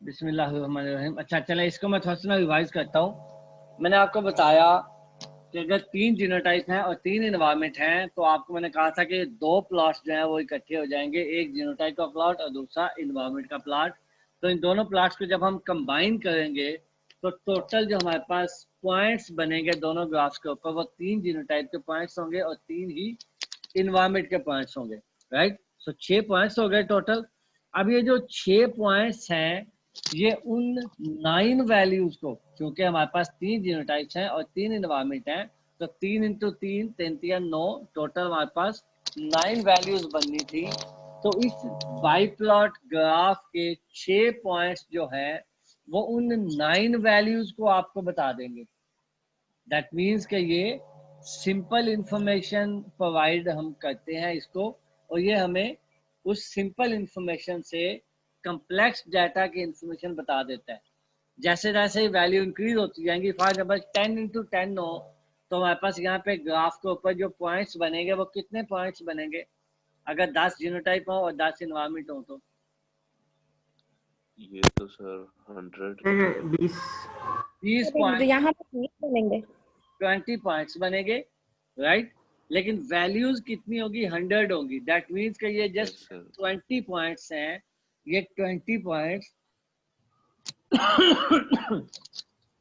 बिस्मिल्लाहिर्रहमानिर्रहीम। अच्छा चले, इसको मैं थोड़ा सा रिवाइज करता हूँ। मैंने आपको बताया कि अगर 3 जीनोटाइप हैं और 3 इन्वायरमेंट हैं तो आपको मैंने कहा था कि 2 प्लॉट्स जो हैं वो इकट्ठे हो जाएंगे, एक जीनोटाइप का प्लॉट और दूसरा इन्वायरमेंट का प्लॉट। तो इन दोनों प्लॉट्स को जब हम कंबाइन करेंगे तो टोटल जो हमारे पास पॉइंट्स बनेंगे दोनों ग्राफ्स के ऊपर वो 3 जीनोटाइप के पॉइंट्स होंगे और 3 ही इन्वायरमेंट के पॉइंट्स होंगे। राइट, सो 6 पॉइंट्स हो गए टोटल। अब ये जो 6 पॉइंट्स हैं ये उन 9 वैल्यूज को, क्योंकि हमारे पास 3 जीनोटाइप्स हैं और 3 इन्वायरमेंट हैं, तो 3 इंटू 3 3 9, टोटल हमारे पास 9 वैल्यूज बननी थी। तो इस बाईप्लॉट ग्राफ के 6 पॉइंट्स जो है वो उन 9 वैल्यूज को आपको बता देंगे। दैट मीन्स कि ये सिंपल इंफॉर्मेशन प्रोवाइड हम करते हैं इसको, और ये हमें उस सिंपल इंफॉर्मेशन से कम्प्लेक्स डाटा की इंफॉर्मेशन बता देता है। जैसे जैसे वैल्यू इंक्रीज होती जाएंगी, फॉर एग्जाम्पल 10 इंटू 10 हो, तो हमारे पास यहाँ पे ग्राफ के ऊपर जो पॉइंट्स बनेंगे वो कितने पॉइंट्स बनेंगे अगर 10 जीनोटाइप हो और 10 इन्वायरमेंट हो? तो ये तो सर 100 20 पॉइंट, यहाँ पे 20 बनेंगे, 20 पॉइंट्स बनेंगे। राइट, लेकिन वैल्यूज कितनी होगी? 100 होगी। दैट मीन्स कि ये यस जस्ट सर 20 पॉइंट्स हैं। ये 20 पॉइंट्स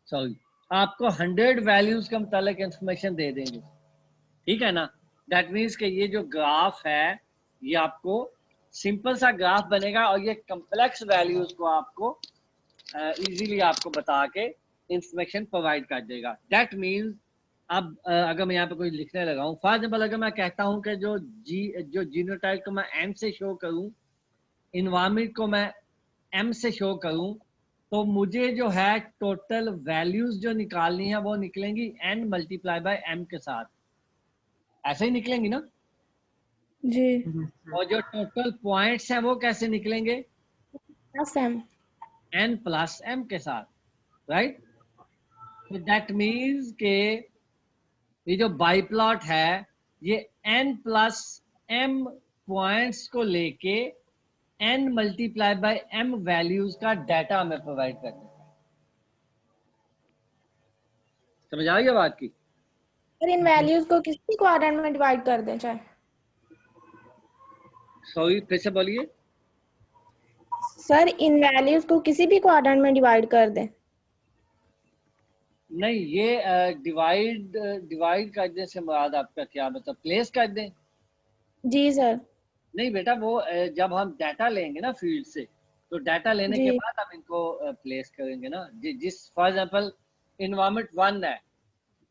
सॉरी, आपको 100 वैल्यूज के मुतालिक इंफॉर्मेशन दे देंगे। ठीक है ना? दैट मीन्स कि ये जो ग्राफ है ये आपको सिंपल सा ग्राफ बनेगा और ये कम्प्लेक्स वैल्यूज को आपको इजीली आपको बता के इंफॉर्मेशन प्रोवाइड कर देगा। दैट मीन्स अब अगर मैं यहाँ पे कोई लिखने लगा हूँ, फॉर एग्जाम्पल अगर मैं कहता हूँ कि जो जीनोटाइप को मैं एम से शो करूँ, इन्वायरमेंट को मैं एम से शो करूँ, तो मुझे जो है टोटल वैल्यूज जो निकालनी है वो निकलेंगी n मल्टीप्लाई बाय m के साथ। ऐसे ही निकलेंगी ना? जी और जो टोटल पॉइंट्स हैं वो कैसे निकलेंगे? सेम। n प्लस m के साथ। राइट, तो दैट मीन्स के ये जो बाईप्लॉट है ये n प्लस m पॉइंट्स को लेके n multiply by m values का डाटा हमें प्रोवाइड कर देता है। समझ आ गई बात की? और इन वैल्यूज को किसी क्वाड्रेंट में डिवाइड कर दें चाहे। सॉरी, फिर से बोलिए। सर इन वैल्यूज को किसी भी क्वाड्रेंट में डिवाइड कर दें। नहीं, ये डिवाइड डिवाइड करने से मुराद आपका क्या मतलब? प्लेस कर दें? जी सर। नहीं बेटा, वो जब हम डाटा लेंगे ना फील्ड से, तो डाटा लेने के जी बाद हम इनको प्लेस करेंगे ना। जिस फॉर एग्जांपल इन्वायरमेंट 1 है,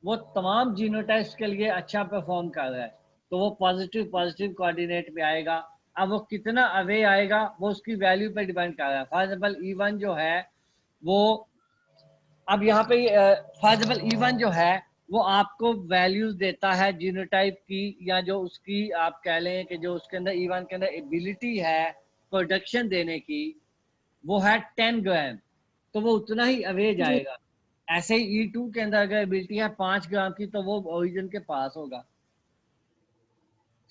वो तमाम जीनोटाइप्स के लिए अच्छा परफॉर्म कर रहा है, तो वो पॉजिटिव पॉजिटिव कोऑर्डिनेट पे आएगा। अब वो कितना अवे आएगा वो उसकी वैल्यू पे डिपेंड कर रहा है। फॉर एग्जांपल E1 जो है वो, अब यहाँ पे फॉर एग्जाम्पल E1 जो है वो आपको वैल्यूज देता है जीनोटाइप की, या जो उसकी आप कह लें कि जो उसके अंदर E1 के अंदर एबिलिटी है प्रोडक्शन देने की, वो है 10 ग्राम, तो वो उतना ही अवे जी जाएगा। ऐसे ही E2 के अंदर अगर एबिलिटी है 5 ग्राम की, तो वो ओरिजिन के पास होगा।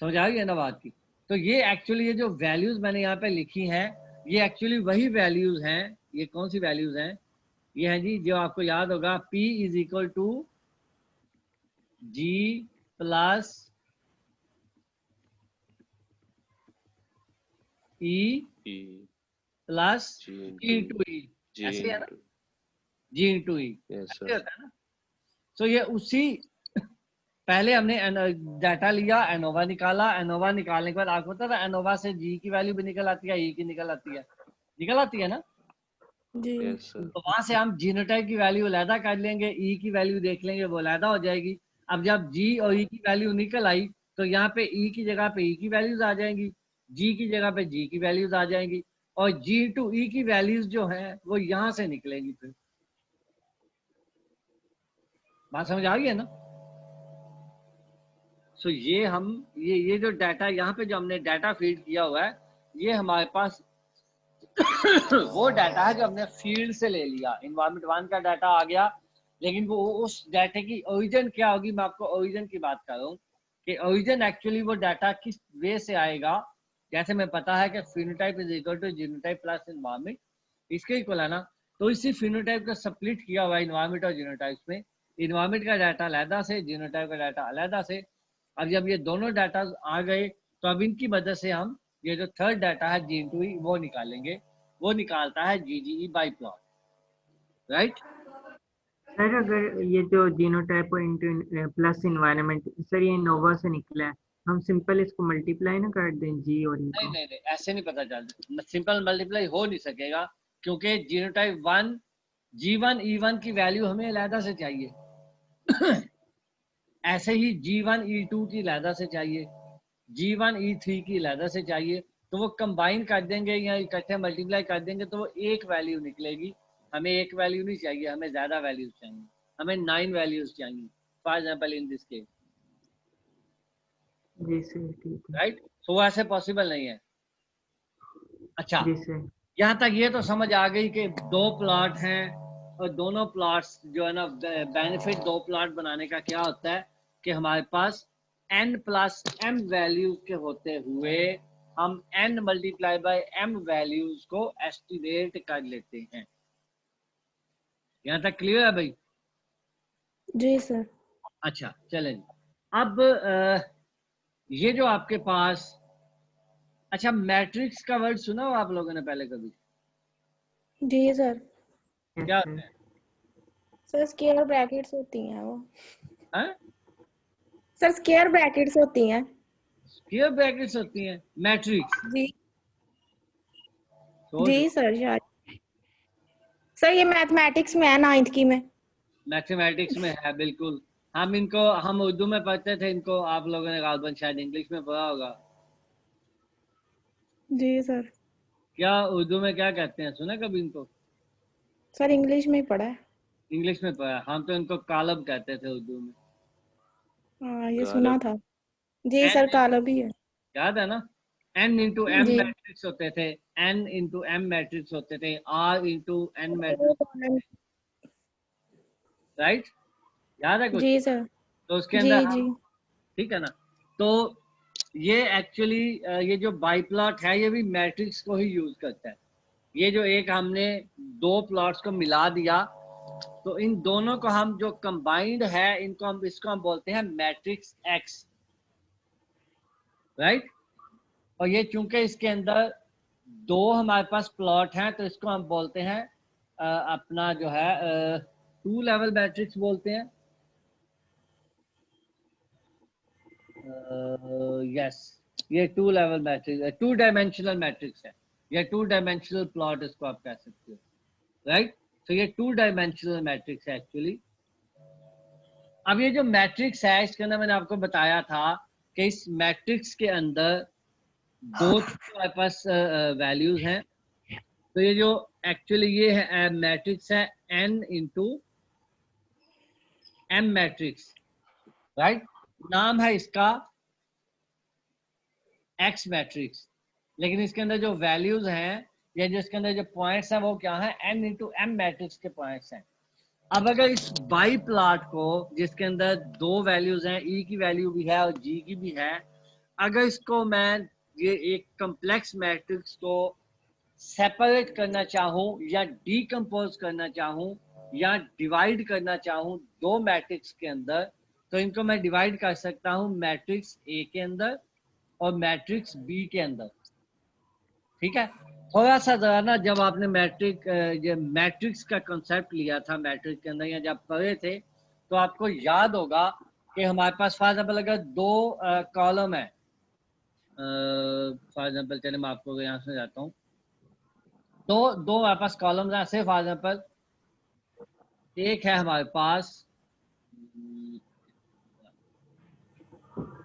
समझ आ गई है ना बात की? तो ये एक्चुअली ये जो वैल्यूज मैंने यहाँ पे लिखी हैं ये एक्चुअली वही वैल्यूज हैं। ये कौन सी वैल्यूज हैं? ये है जी, जो आपको याद होगा, P is equal to G plus E E plus G G into into E। जी ऐसे है ना? Into G into E yes ऐसे सर होता है ना? तो ये उसी, पहले हमने डाटा लिया, एनोवा निकाला, एनोवा निकालने के बाद आपको पता था एनोवा से G की वैल्यू भी निकल आती है, E की निकल आती है, निकल आती है ना? जी यस सर तो वहां से हम जीनोटाइप की वैल्यू अलहदा कर लेंगे, ई की वैल्यू देख लेंगे, वो अलहदा हो जाएगी। अब जब जी और ई की वैल्यू निकल आई तो यहाँ पे ई की जगह पे ई की वैल्यूज आ जाएंगी, जी की जगह पे जी की वैल्यूज आ जाएंगी, और जी टू ई की वैल्यूज जो है वो यहाँ से निकलेंगी। फिर बात समझ आ गई है ना? सो ये हम ये जो डाटा यहाँ पे जो हमने डाटा फीड किया हुआ है, ये हमारे पास वो डाटा है जो हमने फील्ड से ले लिया। इन्वायरमेंट 1 का डाटा आ गया, लेकिन वो उस डाटा की ओरिजिन क्या होगी, मैं आपको ओरिजिन की बात कर रहा हूँ कि ओरिजिन एक्चुअली वो डाटा किस वे से आएगा। जैसे मैं पता है कि phenotype is equal to genotype plus environment, इसके इक्वल है ना। तो इसी फिनोटाइप का स्प्लिट किया हुआ इन्वायरमेंट और जीनोटाइप्स में, इन्वायरमेंट का डाटा अलहदा से, जीनोटाइप का डाटा अलहदा से। अब जब ये दोनों डाटा आ गए तो अब इनकी मदद से हम ये जो थर्ड डाटा है G2E वो निकालेंगे। वो निकालता है GGE by plot, right. Sir अगर ये जो जीनोटाइप और इंटू प्लस इन्वायरमेंट सर ये नोवा से निकला है, हम सिंपल इसको मल्टीप्लाई ना कर दें जी और ई नहीं को? नहीं नहीं, ऐसे नहीं पता चलता, सिंपल मल्टीप्लाई हो नहीं सकेगा, क्योंकि जीनोटाइप 1 G1 E1 की वैल्यू हमें अलहदा से चाहिए। ऐसे ही G1 E2 की अलहदा से चाहिए, G1 E3 की अलहदा से चाहिए। तो वो कंबाइन कर देंगे या इकट्ठे मल्टीप्लाई कर देंगे तो वो एक वैल्यू निकलेगी। हमें एक वैल्यू नहीं चाहिए, हमें ज़्यादा वैल्यूज चाहिए, हमें 9 वैल्यूज चाहिए for example in this case, जी सर ठीक है। राइट। तो ऐसे पॉसिबल नहीं है। अच्छा, जी सर। यहाँ तक ये तो समझ आ गई कि दो प्लॉट हैं और दोनों प्लॉट्स जो है ना, बेनिफिट दो प्लॉट बनाने का क्या होता है कि हमारे पास n प्लस m वैल्यूज के होते हुए हम n multiply by m values को एस्टिमेट कर लेते हैं। यहाँ तक क्लियर है भाई? जी सर। अच्छा चलें जी। अब ये जो आपके पास, अच्छा मैट्रिक्स का वर्ड सुना हो आप लोगों ने पहले कभी? जी सर। यस क्या सर। होता है? सर स्क्वायर ब्रैकेट्स होती हैं वो। हाँ? सर स्क्वायर ब्रैकेट्स होती हैं। स्क्वायर ब्रैकेट्स होती हैं मैट्रिक्स। जी सोच जी सर शायद। सर ये मैथमेटिक्स में है 9th की में। मैथमेटिक्स में है बिल्कुल। हम इनको हम उर्दू में पढ़ते थे, इनको आप लोगों ने गालबन शायद इंग्लिश में पढ़ा होगा। जी सर। क्या उर्दू में क्या कहते हैं, सुना कभी इनको? सर इंग्लिश में ही पढ़ा है। इंग्लिश में पढ़ा, हम तो इनको कालब कहते थे उर्दू में। हाँ ये सुना गालब। था। जी एन, सर काला भी है। याद है ना? एन इंटू एम जी। मैट्रिक्स होते थे, एन इंटू एम मैट्रिक्स होते थे, आर इंटू एन वो मैट्रिक्स, कॉलम। राइट। याद है कुछ? जी सर। तो उसके जी अंदर जी। हम, ठीक है ना। तो ये एक्चुअली ये जो बाई प्लॉट है ये भी मैट्रिक्स को ही यूज करता है। ये जो एक हमने दो प्लॉट्स को मिला दिया, तो इन दोनों को हम जो कंबाइंड है इनको हम, इसको हम बोलते हैं मैट्रिक्स एक्स, राइट। और ये चूंकि इसके अंदर दो हमारे पास प्लॉट हैं तो इसको हम बोलते हैं अपना जो है टू लेवल मैट्रिक्स बोलते हैं। यस, ये two level matrix, two dimensional matrix है, या टू डायमेंशनल प्लॉट इसको आप कह सकते हो, राइट। तो ये टू डायमेंशनल मैट्रिक्स है एक्चुअली। अब ये जो मैट्रिक्स है इसके अंदर मैंने आपको बताया था कि इस मैट्रिक्स के अंदर दो हमारे पास वैल्यूज हैं। तो ये जो एक्चुअली ये है मैट्रिक्स है n into m matrix, right. नाम है इसका x मैट्रिक्स, लेकिन इसके अंदर जो वैल्यूज हैं या जो इसके अंदर जो पॉइंट्स हैं वो क्या है, n इंटू m मैट्रिक्स के पॉइंट्स हैं। अब अगर इस बाई प्लॉट को जिसके अंदर दो वैल्यूज हैं, e की वैल्यू भी है और g की भी है, अगर इसको मैं ये एक कम्प्लेक्स मैट्रिक्स को सेपरेट करना चाहूं या डीकम्पोज करना चाहूं या डिवाइड करना चाहूं दो मैट्रिक्स के अंदर, तो इनको मैं डिवाइड कर सकता हूं मैट्रिक्स ए के अंदर और मैट्रिक्स बी के अंदर, ठीक है। थोड़ा सा जरा ना, जब आपने मैट्रिक्स का कॉन्सेप्ट लिया था मैट्रिक्स के अंदर या जब पढ़े थे तो आपको याद होगा कि हमारे पास फॉर एग्जाम्पल अगर दो कॉलम है, फॉर एग्जाम्पल चले मैं आपको यहाँ से जाता हूँ, दो दो हमारे पास कॉलम्स हैं, ऐसे फॉर एग्जाम्पल एक है हमारे पास,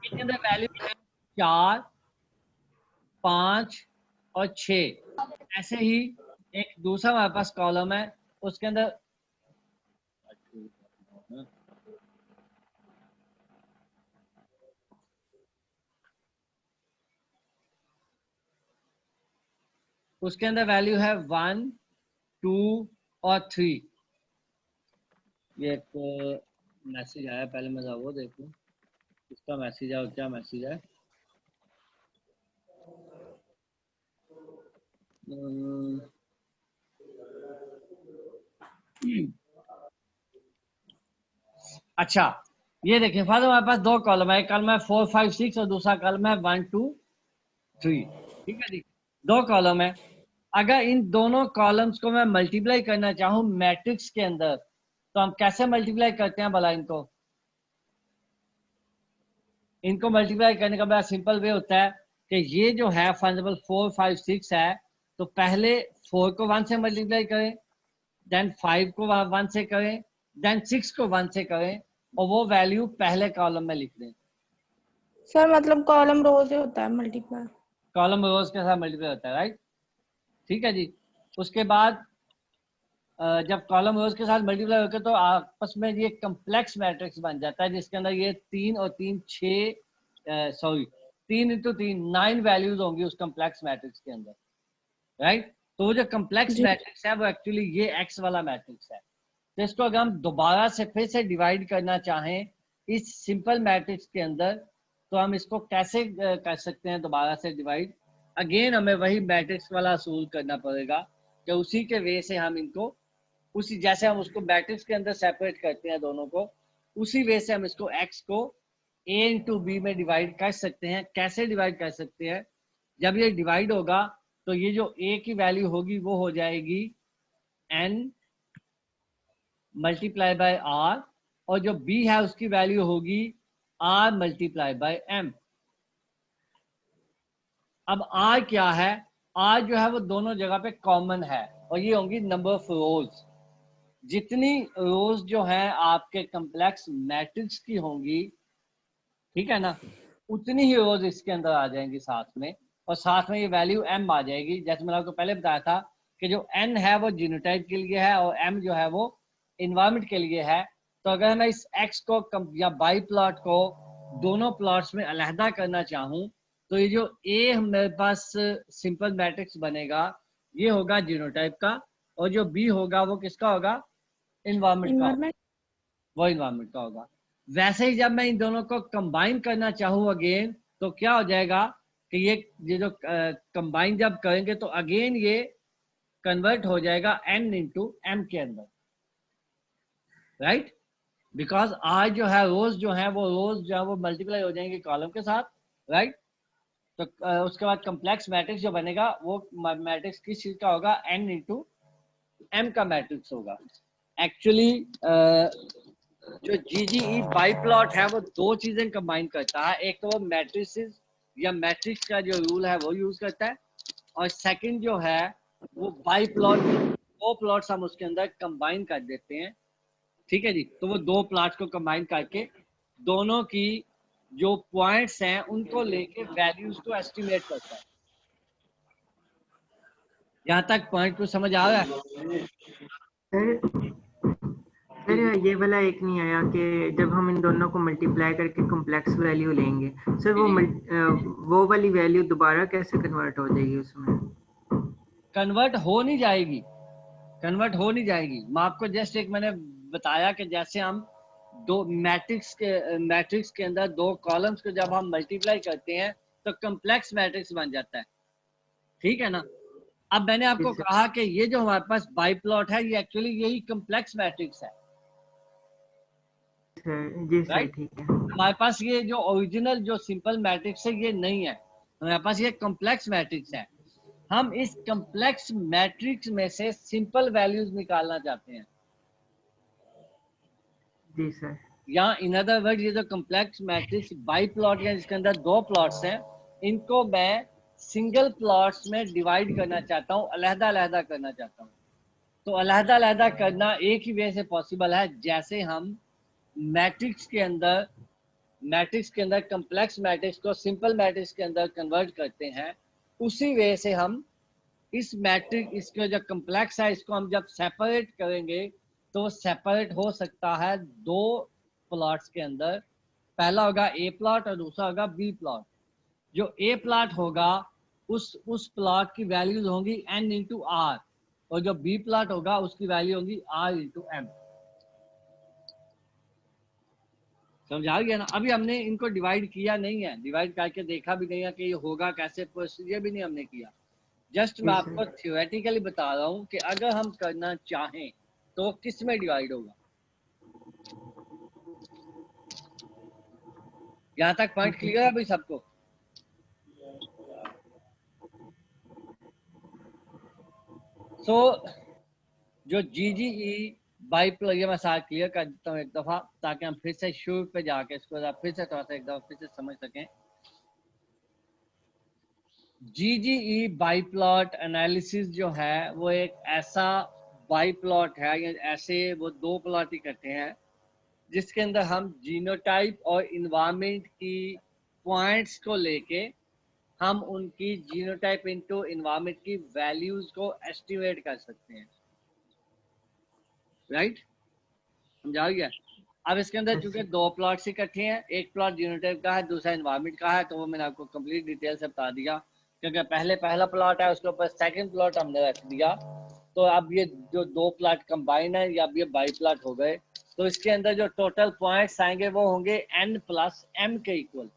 इसके अंदर वैल्यू है 4, 5 और 6। ऐसे ही एक दूसरा हमारे पास कॉलम है, उसके अंदर वैल्यू है 1, 2 और 3। ये एक मैसेज आया, पहले मैं जरा वो देखूं इसका मैसेज है और क्या मैसेज है। अच्छा ये देखिए फादर, हमारे पास दो कॉलम है, एक कॉलम है 4 5 6 और दूसरा कॉलम है 1 2 3। ठीक है जी, दो कॉलम है। अगर इन दोनों कॉलम्स को मैं मल्टीप्लाई करना चाहूँ मैट्रिक्स के अंदर, तो हम कैसे मल्टीप्लाई करते हैं भला इनको? इनको मल्टीप्लाई करने का बड़ा सिंपल वे होता है कि ये जो है फॉर एग्जाम्पल 4 5 6 है, तो पहले 4 को 1 से मल्टीप्लाई करें, देन 5 को 1 से करें, देन 6 को 1 से करें, और वो वैल्यू पहले कॉलम में लिख दें। सर मतलब कॉलम रो से होता है मल्टीप्लाई। कॉलम रोज के साथ मल्टीप्लाई होता है, राइट? ठीक है जी। उसके बाद जब कॉलम रोज के साथ मल्टीप्लाई होकर तो आपस में ये कम्प्लेक्स मैट्रिक्स बन जाता है, जिसके अंदर ये 3 और 3 6 सॉरी 3 इंटू 3 9 वैल्यूज होंगी उस कम्प्लेक्स मैट्रिक्स के अंदर, राइट? तो वो जो कम्प्लेक्स जी मैट्रिक्स है वो एक्चुअली ये एक्स वाला मैट्रिक्स है। तो इसको अगर हम दोबारा से फिर से डिवाइड करना चाहें इस सिंपल मैट्रिक्स के अंदर, तो हम इसको कैसे कर सकते हैं दोबारा से डिवाइड? अगेन हमें वही मैट्रिक्स वाला असूल करना पड़ेगा कि उसी के वे से हम इनको, उसी जैसे हम उसको मैट्रिक्स के अंदर सेपरेट करते हैं दोनों को, उसी वे से हम इसको x को a इंटू बी में डिवाइड कर सकते हैं। कैसे डिवाइड कर सकते हैं? जब ये डिवाइड होगा तो ये जो a की वैल्यू होगी वो हो जाएगी n मल्टीप्लाई बाय r, और जो b है उसकी वैल्यू होगी r मल्टीप्लाई बाय m। अब r क्या है? r जो है वो दोनों जगह पे कॉमन है, और ये होंगी नंबर ऑफ रोज। जितनी रोज जो है आपके कम्प्लेक्स मैट्रिक्स की होंगी, ठीक है ना, उतनी ही रोज इसके अंदर आ जाएंगी साथ में, और साथ में ये वैल्यू m आ जाएगी। जैसे मैंने आपको पहले बताया था कि जो n है वो जीनोटाइप के लिए है और m जो है वो इन्वायरमेंट के लिए है। तो अगर मैं इस x को या बाई प्लॉट को दोनों प्लॉट्स में अलहदा करना चाहूँ, तो ये जो a मेरे पास सिंपल मैट्रिक्स बनेगा ये होगा जीनोटाइप का, और जो b होगा वो किसका होगा? इन्वायरमेंट का। इन्वायरमेंट। वो इन्वायरमेंट का होगा। वैसे ही जब मैं इन दोनों को कंबाइन करना चाहूँ अगेन, तो क्या हो जाएगा कि ये जो कंबाइन जब करेंगे तो अगेन ये कन्वर्ट हो जाएगा n इंटू एम के अंदर, राइट? बिकॉज आज जो है रोज जो है वो मल्टीप्लाई हो जाएंगे कॉलम के साथ, राइट? तो उसके बाद कम्प्लेक्स मैट्रिक्स जो बनेगा वो मैट्रिक्स किस चीज का होगा? n इंटू एम का मैट्रिक्स होगा। एक्चुअली जो जीजीई बाई प्लॉट है वो दो चीजें कंबाइन करता है। एक तो वो मैट्रिसेस या मैट्रिक्स का जो रूल है वो यूज करता है, और सेकंड जो है वो बाई प्लॉट, दो प्लॉट्स हम उसके अंदर कंबाइन कर देते हैं। ठीक है जी, तो वो दो प्लॉट्स को कंबाइन करके दोनों की जो पॉइंट्स हैं उनको लेके वैल्यूज को एस्टिमेट करता है। यहाँ तक पॉइंट को समझ आ रहा है? सर ये वाला एक नहीं आया कि जब हम इन दोनों को मल्टीप्लाई करके कॉम्प्लेक्स वैल्यू लेंगे, सर वो वाली वैल्यू दोबारा कैसे कन्वर्ट हो जाएगी उसमें? कन्वर्ट हो नहीं जाएगी, कन्वर्ट हो नहीं जाएगी। मैं आपको जस्ट एक मैंने बताया कि जैसे हम दो मैट्रिक्स के अंदर दो कॉलम्स को जब हम मल्टीप्लाई करते हैं तो कम्प्लेक्स मैट्रिक्स बन जाता है, ठीक है ना? अब मैंने आपको कहा कि ये जो हमारे पास बाई प्लॉट है ये एक्चुअली यही कम्प्लेक्स मैट्रिक्स है, जी सर, राइट? ठीक है। हमारे पास ये जो ओरिजिनल जो सिंपल मैट्रिक्स है ये नहीं है, हमारे पास ये कम्प्लेक्स मैट्रिक्स है। हम इस कम्प्लेक्स मैट्रिक्स में से सिंपल वैल्यूज निकालना चाहते हैं। जी सर। या इन अदर वर्ड ये जो कम्प्लेक्स मैट्रिक्स बाई प्लॉट है जिसके अंदर दो प्लॉट्स हैं, इनको मैं सिंगल प्लॉट्स में डिवाइड करना चाहता हूँ, अलहदा अलहदा करना चाहता हूँ। तो अलहदा अलहदा करना एक ही वे से पॉसिबल है, जैसे हम मैट्रिक्स के अंदर कम्प्लेक्स मैट्रिक्स को सिंपल मैट्रिक्स के अंदर कन्वर्ट करते हैं, उसी वे से हम इस मैट्रिक्स, इसका जो कम्प्लेक्स है इसको हम जब सेपरेट करेंगे तो सेपरेट हो सकता है दो प्लॉट्स के अंदर। पहला होगा ए प्लॉट और दूसरा होगा बी प्लॉट। जो ए प्लॉट होगा उस प्लॉट की वैल्यूज होंगी n इंटू आर, और जो बी प्लॉट होगा उसकी वैल्यू होगी r इंटू एम। समझा गया ना? अभी हमने इनको डिवाइड किया नहीं है, डिवाइड करके देखा भी नहीं है कि ये होगा कैसे, प्रोसीजर भी नहीं हमने किया। जस्ट मैं आपको थियोरेटिकली बता रहा हूँ कि अगर हम करना चाहें तो किस में डिवाइड होगा। यहाँ तक पॉइंट क्लियर है भाई सबको? सो जो GGE बाई प्लस, ये मैं सारा क्लियर कर देता हूँ एक दफा, ताकि हम फिर से शुरू पे जाके इसको फिर से थोड़ा सा एक दफा फिर से समझ सकें। GGE बाई प्लॉट एनालिसिस जो है वो एक ऐसा बाई प्लॉट है, या ऐसे वो दो प्लॉट इकट्ठे हैं जिसके अंदर हम जीनोटाइप और इन्वायरमेंट की पॉइंट्स को लेके हम उनकी जीनोटाइप इनटू इन्वायरमेंट की वैल्यूज को एस्टिमेट कर सकते हैं। राइट, समझा गया? अब इसके अंदर चूंकि दो प्लॉट्स इकट्ठे हैं, एक प्लॉट जीनोटाइप का है, दूसरा इन्वायरमेंट का है, तो वो मैंने आपको कंप्लीट डिटेल से बता दिया, क्योंकि पहले पहला प्लॉट है उसके ऊपर सेकंड प्लॉट हमने रख दिया। तो अब ये जो दो प्लॉट कंबाइन है, या अब ये बाई प्लॉट हो गए, तो इसके अंदर जो टोटल पॉइंट्स आएंगे वो होंगे n प्लस m के इक्वल,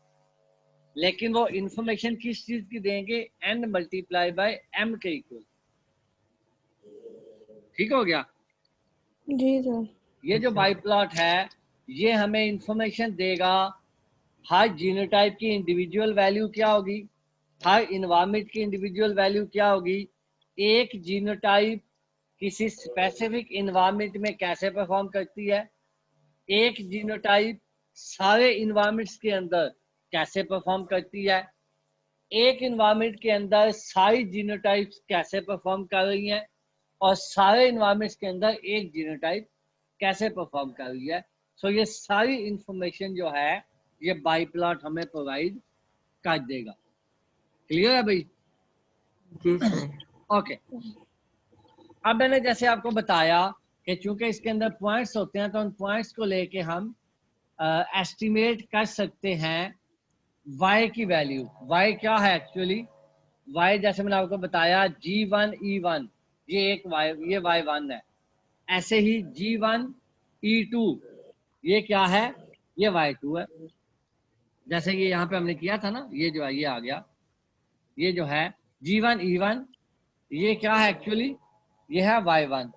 लेकिन वो इंफॉर्मेशन किस चीज की देंगे? n मल्टीप्लाई बाय m के इक्वल। ठीक हो गया? जी सर। ये जो बाई प्लॉट है ये हमें इंफॉर्मेशन देगा हर जीनोटाइप की इंडिविजुअल वैल्यू क्या होगी, हर इन्वायरमेंट की इंडिविजुअल वैल्यू क्या होगी, एक जीनोटाइप किसी स्पेसिफिक इन्वायरमेंट में कैसे परफॉर्म करती है, एक जीनोटाइप सारे इन्वायरमेंट्स के अंदर कैसे परफॉर्म करती है, एक इन्वायरमेंट के अंदर सारी जीनोटाइप्स कैसे परफॉर्म कर रही हैं, और सारे इन्वायरमेंट्स के अंदर एक जीनोटाइप कैसे परफॉर्म कर रही है। सो ये सारी इंफॉर्मेशन जो है ये बाई प्लॉट हमें प्रोवाइड कर देगा। क्लियर है भाई? जी सर। ओके, अब मैंने जैसे आपको बताया कि चूंकि इसके अंदर पॉइंट्स होते हैं, तो उन पॉइंट्स को लेके हम एस्टिमेट कर सकते हैं y की वैल्यू। y क्या है एक्चुअली? y जैसे मैंने आपको बताया G1 E1, ये एक y, ये y1 है। ऐसे ही G1 E2 ये क्या है? ये y2 है। जैसे ये यहाँ पे हमने किया था ना, ये जो है ये आ गया, ये जो है G1 E1 ये क्या है एक्चुअली? ये है y1।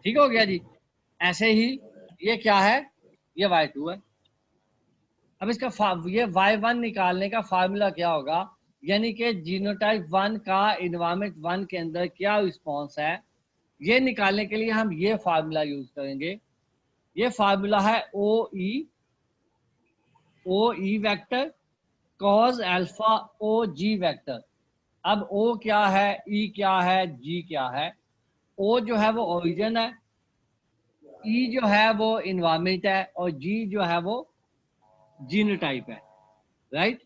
ठीक हो गया जी? ऐसे ही ये क्या है? ये y2 है। अब इसका ये y1 निकालने का फार्मूला क्या होगा, यानी कि जीनोटाइप 1 का इन्वायरमेंट 1 के अंदर क्या रिस्पॉन्स है, ये निकालने के लिए हम ये फार्मूला यूज करेंगे। ये फार्मूला है ओ ई वेक्टर कॉज अल्फा ओ जी वेक्टर। अब O क्या है, E क्या है, G क्या है? O जो है वो ओरिजिन है, E जो है वो इन्वायरमेंट है, और G जो है वो जीनोटाइप है। राइट,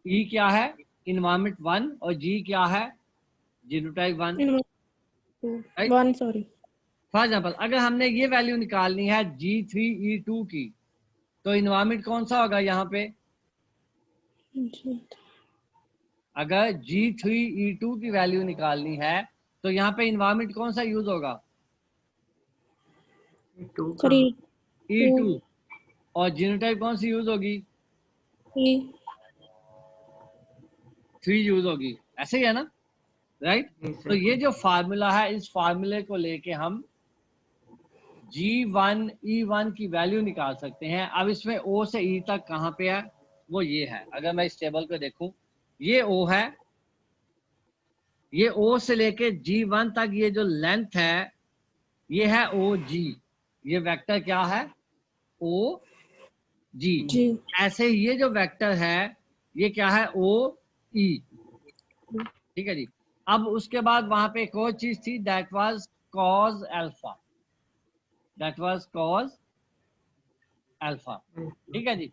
E क्या है? इन्वायरमेंट 1, और G क्या है? Genotype 1। Right, one sorry. For example अगर हमने ये वैल्यू निकालनी है G3E2 की, तो इन्वायरमेंट कौन सा होगा यहाँ पे? अगर G3E2 की वैल्यू निकालनी है तो यहाँ पे इन्वायरमेंट कौन सा यूज होगा? Sorry E2। और जीनोटाइप कौन सी यूज होगी? 3 यूज होगी। ऐसे ही है ना? राइट, तो ये जो फार्मूला है, इस फार्मूले को लेके हम G1 E1 की वैल्यू निकाल सकते हैं। अब इसमें O से E तक कहाँ पे है? वो ये है। अगर मैं इस टेबल को देखूं, ये O है, ये O से लेके G1 तक ये जो लेंथ है ये है OG। ये वेक्टर क्या है? OG। ऐसे ही ये जो वेक्टर है ये क्या है? OE। ठीक है जी। अब उसके बाद वहां पे एक और चीज थी, that was cause alpha, that was cause alpha. ठीक है जी।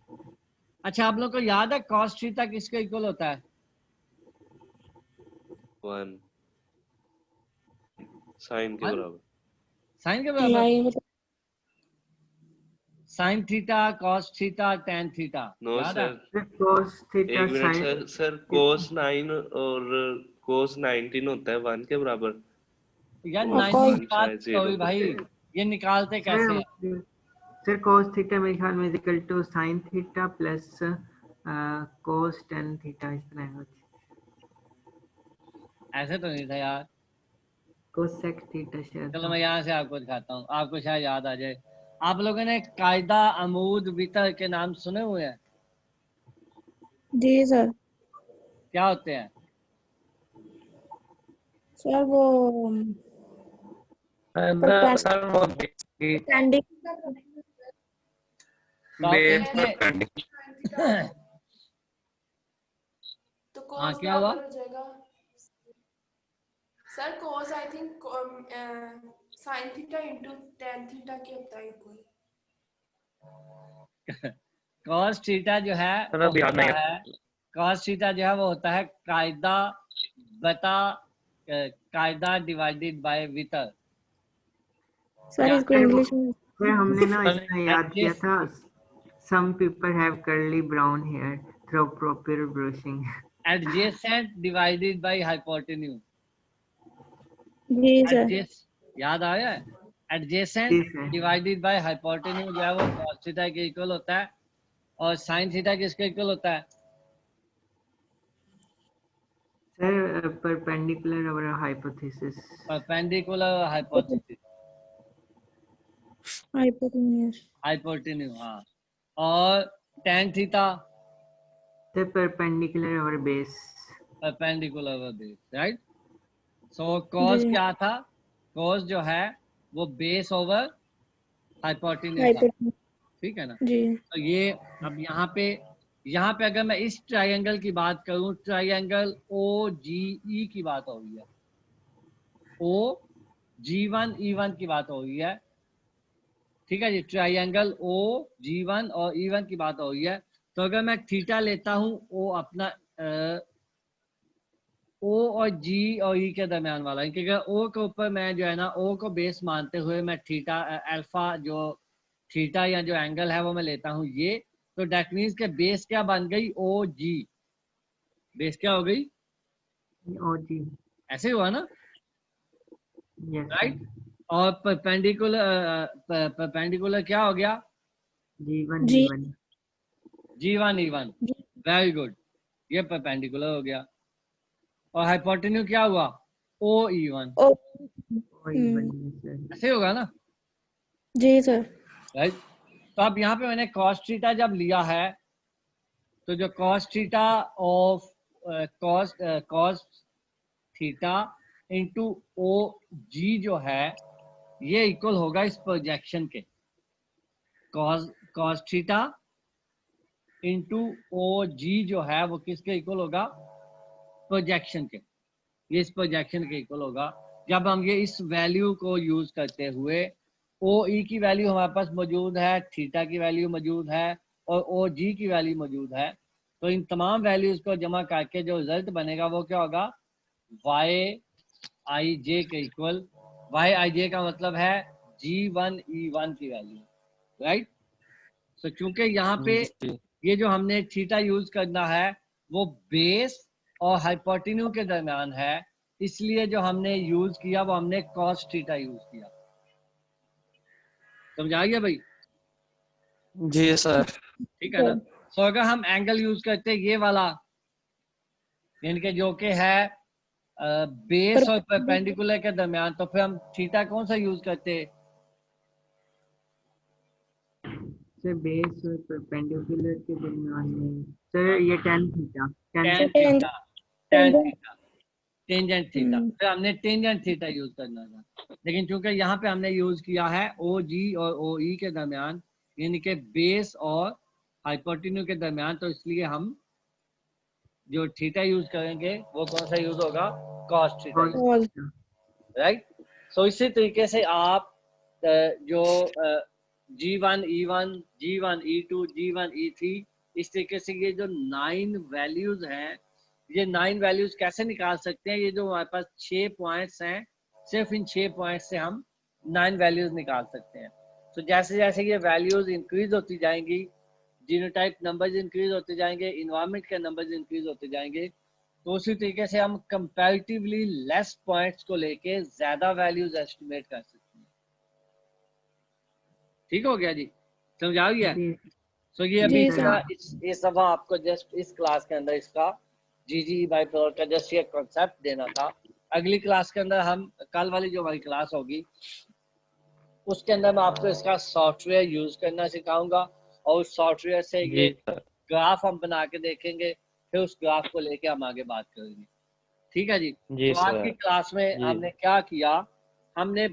अच्छा, आप लोग को याद है कॉस थीटा किसके इक्वल होता है? 1 साइन के बराबर। साइन के बराबर? नहीं मतलब sine theta, cos theta, tan theta, no याद है? सर, cos थीटा एक मिनट sin सर cos 9 और cos 19 होता है 1 के बराबर। यार और 90 की sin बात शायद करो 0। भाई, ये निकालते कैसे हैं? सर cos थीटा मेरे ख्याल में equal to sin theta plus cos tan theta, इस तरह है कुछ। ऐसे तो नहीं था यार। cosec थीटा शायद चलो था। मैं यहाँ से आपको दिखाता हूँ, आपको शायद याद आ जाए। आप लोगों ने कायदा, अमूद, वितर के नाम सुने हुए हैं? जी सर। क्या होते हैं? सर वो सर वो पेंडिंग तो आप बेस इनसे तो हाँ cos क्या हुआ? बराबर हो जाएगा sir cos I think sin theta into tan theta के होता है इक्वल। कॉस थीटा जो है सर वो अब याद नहीं होता है। है, कॉस थीटा जो है वो होता है कायदा बटा कायदा डिवाइडेड बाय वितर। सर या इसको इंग्लिश में सर हमने ना इसका याद किया एडजस्ट था, some people have curly brown hair through proper brushing. Adjacent divided by hypotenuse. जी सर। एडजेस्ट याद आया है? एडजेसेंट जी सर। डिवाइडेड बाय हाइपोटेन्यूज जो है वो कॉस थीटा के इक्वल होता है, और साइन थीटा किसके इक्वल होता है? Sir, perpendicular our hypothesis. Perpendicular hypothesis, hypotenuse. Hypotenuse. हाँ, और tan theta Sir, perpendicular our base. Perpendicular base, right. So जी cos क्या था? cos जो है वो बेस ओवर हाइपोटेन्यूज था, हाइपोटेन्यूज। ठीक है ना। जी तो ये अब यहाँ पे अगर मैं इस ट्रायंगल की बात करूं, ट्रायंगल OGE की बात हो रही है, OG1E1 की बात हो रही है, ठीक है जी। ट्रायंगल OG1 और E1 की बात हो रही है। तो अगर मैं थीटा लेता हूं, ओ अपना O और G और E के दरमियान वाला, क्योंकि O के ऊपर मैं जो है ना, O को बेस मानते हुए मैं थीटा अल्फा जो थीटा या जो एंगल है वो मैं लेता हूँ ये। तो डेट मीन्स के बेस क्या बन गई? OG। बेस क्या हो गई? OG. ऐसे हुआ ना, Yes, sir. राइट। और परपेंडिकुलर क्या हो गया? G1, जी E1. G1 E1। Very good, ये परपेंडिकुलर हो गया। और हाइपोटेन्यू क्या हुआ? OE1। ओ Oh, E1, yes, sir. ऐसे होगा ना, जी सर। राइट। तो अब यहाँ पे मैंने cos थीटा जब लिया है, तो जो cos theta of cos theta into OG जो है ये इक्वल होगा इस प्रोजेक्शन के, cos थीटा इंटू OG जो है वो किसके इक्वल होगा? प्रोजेक्शन के। ये इस प्रोजेक्शन के इक्वल होगा जब हम ये इस वैल्यू को यूज करते हुए, OE की वैल्यू हमारे पास मौजूद है, थीटा की वैल्यू मौजूद है और OG की वैल्यू मौजूद है। तो इन तमाम वैल्यूज को जमा करके जो रिजल्ट बनेगा वो क्या होगा? YIJ के इक्वल। YIJ का मतलब है G1E1 की वैल्यू, राइट। तो चूंकि यहाँ पे ये जो हमने थीटा यूज करना है वो बेस और हाइपोटेन्यू के दरमियान है, इसलिए जो हमने यूज किया वो हमने cos थीटा यूज किया। समझ आ गया भाई? जी सर। ठीक है ना। सो अगर हम एंगल यूज करते ये वाला, यानी कि जो कि है बेस और परपेंडिकुलर के दरमियान, तो फिर हम थीटा कौन सा यूज करते? Sir, base और perpendicular के दरमियान में सर ये tan theta. tan theta, tan theta, tangent theta. फिर हमने टेंजेंट थीटा यूज करना था, लेकिन चूंकि यहाँ पे हमने यूज किया है OG और OE के दरमियान, यानी कि बेस और हाइपोटेन्यू के दरमियान, तो इसलिए हम जो थीटा यूज करेंगे वो कौन सा यूज होगा? cos theta, cos theta. Right. So इसी तरीके से आप जो G1E1, G1E2, G1E3, इस तरीके से ये जो 9 वैल्यूज हैं, ये 9 वैल्यूज कैसे निकाल सकते हैं? ये जो हमारे पास 6 पॉइंट्स हैं, सिर्फ इन 6 पॉइंट्स से हम 9 वैल्यूज निकाल सकते हैं। तो जैसे जैसे ये वैल्यूज इंक्रीज होती जाएंगी, जीनोटाइप नंबर्स इंक्रीज होते जाएंगे, इन्वायरमेंट के नंबर्स इंक्रीज होते जाएंगे, तो उसी तरीके से हम कंपैरेटिवली लेस पॉइंट्स को लेके ज्यादा वैल्यूज एस्टिमेट कर सकते हैं। ठीक हो गया जी, समझ आ गया? जी सो ये अभी जी इसका सर। ये सब आपको जस्ट इस क्लास के अंदर इसका GG बाई प्रोडक्ट का जस्ट ये कॉन्सेप्ट देना था। अगली क्लास के अंदर हम, कल वाली जो हमारी क्लास होगी उसके अंदर मैं आपको इसका सॉफ्टवेयर यूज करना सिखाऊंगा और उस सॉफ्टवेयर से जी ये सर। ग्राफ हम बना के देखेंगे, फिर उस ग्राफ को लेके हम आगे बात करेंगे। ठीक है जी। जी तो आज की सर। क्लास में जी हमने क्या किया, हमने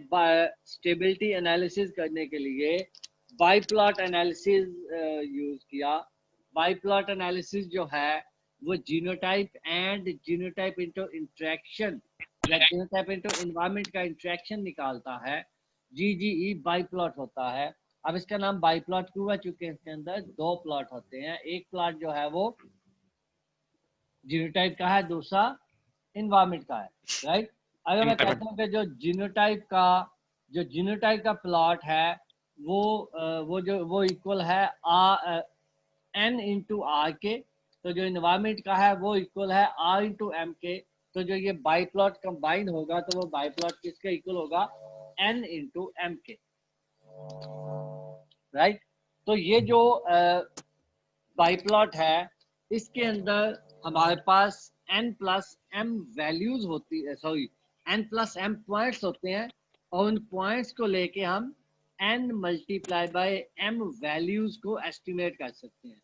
स्टेबिलिटी एनालिसिस करने के लिए बाई प्लॉट एनालिसिस यूज किया। बाई प्लॉट एनालिसिस जो है वो genotype and genotype into interaction या जीनोटाइप इनटू एनवायरनमेंट का इंटरेक्शन निकालता है। जीजीई बाई प्लॉट होता है। अब इसका नाम बाई प्लॉट क्यों है, क्योंकि इसके अंदर दो प्लॉट होते हैं। एक प्लॉट जो है वो जीनोटाइप का है, दूसरा इन्वायरमेंट का है, राइट। अगर मैं कहता हूँ कि जो जीनोटाइप का प्लॉट है वो इक्वल है एन इंटू आर के, तो जो इन्वायरमेंट का है वो इक्वल है आर इंटू एम के। तो जो ये बाई प्लॉट कंबाइन होगा तो वो बाई प्लॉट किसके इक्वल होगा, एन इंटू एम के, राइट। तो ये जो बाई प्लॉट है इसके अंदर हमारे पास n प्लस m वैल्यूज होती है, sorry n plus m points होते हैं और उन पॉइंट्स को लेके हम n multiply by m values को एस्टिमेट कर सकते हैं।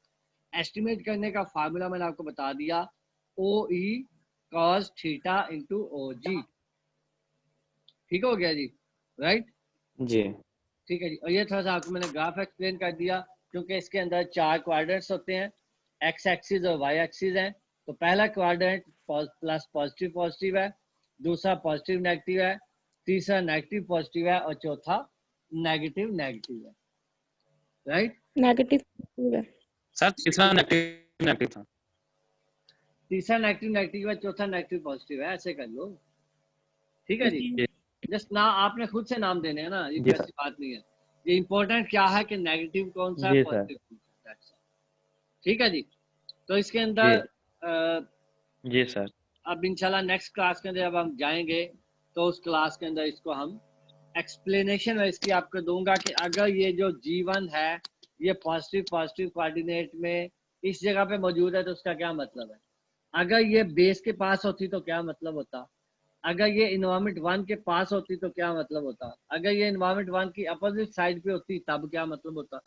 एस्टिमेट करने का फार्मूला मैंने आपको बता दिया, O E cos theta into O G. ठीक हो गया जी, राइट। जी। ठीक है जी। और ये थोड़ा सा आपको मैंने ग्राफ एक्सप्लेन कर दिया, क्योंकि इसके अंदर चार क्वाड्रेंट्स होते हैं, एक्स एक्सिस और वाई एक्सिस हैं। तो पहला क्वाड्रेंट प्लस पॉजिटिव पॉजिटिव है, दूसरा पॉजिटिव नेगेटिव है, तीसरा नेगेटिव पॉजिटिव है और चौथा नेगेटिव नेगेटिव है, राइट। नेगेटिव है। सर तीसरा नेगेटिव नेगेटिव था। तीसरा नेगेटिव नेगेटिव है, चौथा नेगेटिव पॉजिटिव है, ऐसे कर लो। ठीक है जी। जी जस्ट ना आपने खुद से नाम देने हैं ना, ये जी कोई ऐसी बात नहीं है। ये इंपॉर्टेंट क्या है कि नेगेटिव कौन सा है, जी सर। पॉजिटिव कौन सा है। ठीक है जी। तो इसके जी अंदर जी सर। अब इंशाल्लाह नेक्स्ट क्लास के अंदर जब हम जाएंगे तो उस क्लास के अंदर इसको हम एक्सप्लेनेशन में इसकी आपको दूंगा कि अगर ये जो G1 है ये पॉजिटिव पॉजिटिव कोऑर्डिनेट में इस जगह पे मौजूद है तो उसका क्या मतलब है। अगर ये बेस के पास होती तो क्या मतलब होता, अगर ये इन्वायरमेंट 1 के पास होती तो क्या मतलब होता, अगर ये इन्वायरमेंट 1 की अपोजिट साइड पे होती तब क्या मतलब होता,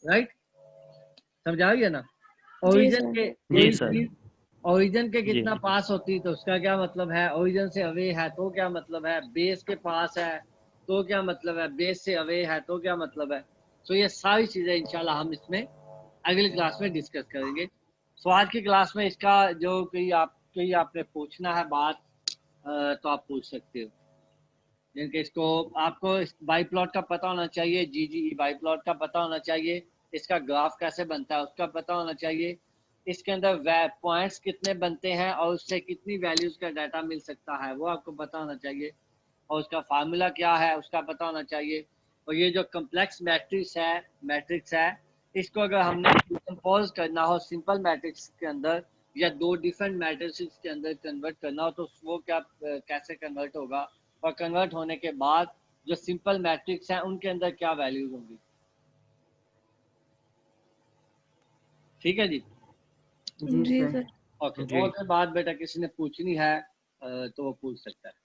राइट। समझाइए ना। जी ओरिजिन सर। के जी कोई सर। चीज ओरिजिन के जी कितना पास होती तो उसका क्या मतलब है, ओरिजिन से अवे है तो क्या मतलब है, बेस के पास है तो क्या मतलब है, बेस से अवे है तो क्या मतलब है। तो ये सारी चीजें इंशाल्लाह हम इसमें अगली क्लास में डिस्कस करेंगे। सो आज की क्लास में इसका जो कोई आपने पूछना है बात तो आप पूछ सकते हो। जिनके इसको आपको बाई प्लॉट का पता होना चाहिए, जीजीई बाई प्लॉट का पता होना चाहिए, इसका ग्राफ कैसे बनता है उसका पता होना चाहिए, इसके अंदर पॉइंट्स कितने बनते हैं और उससे कितनी वैल्यूज का डाटा मिल सकता है वो आपको पता होना चाहिए, और उसका फार्मूला क्या है उसका पता होना चाहिए। और ये जो कम्प्लेक्स मैट्रिक्स है इसको अगर हमने डिकम्पोज करना हो सिंपल मैट्रिक्स के अंदर या दो डिफरेंट मैट्रिक्स के अंदर कन्वर्ट करना हो तो वो क्या कैसे कन्वर्ट होगा, और कन्वर्ट होने के बाद जो सिंपल मैट्रिक्स हैं उनके अंदर क्या वैल्यूज होंगी। ठीक है जी। जी जी सर। सर। ओके। जी और कोई बात बेटा किसी ने पूछनी है तो वो पूछ सकता है।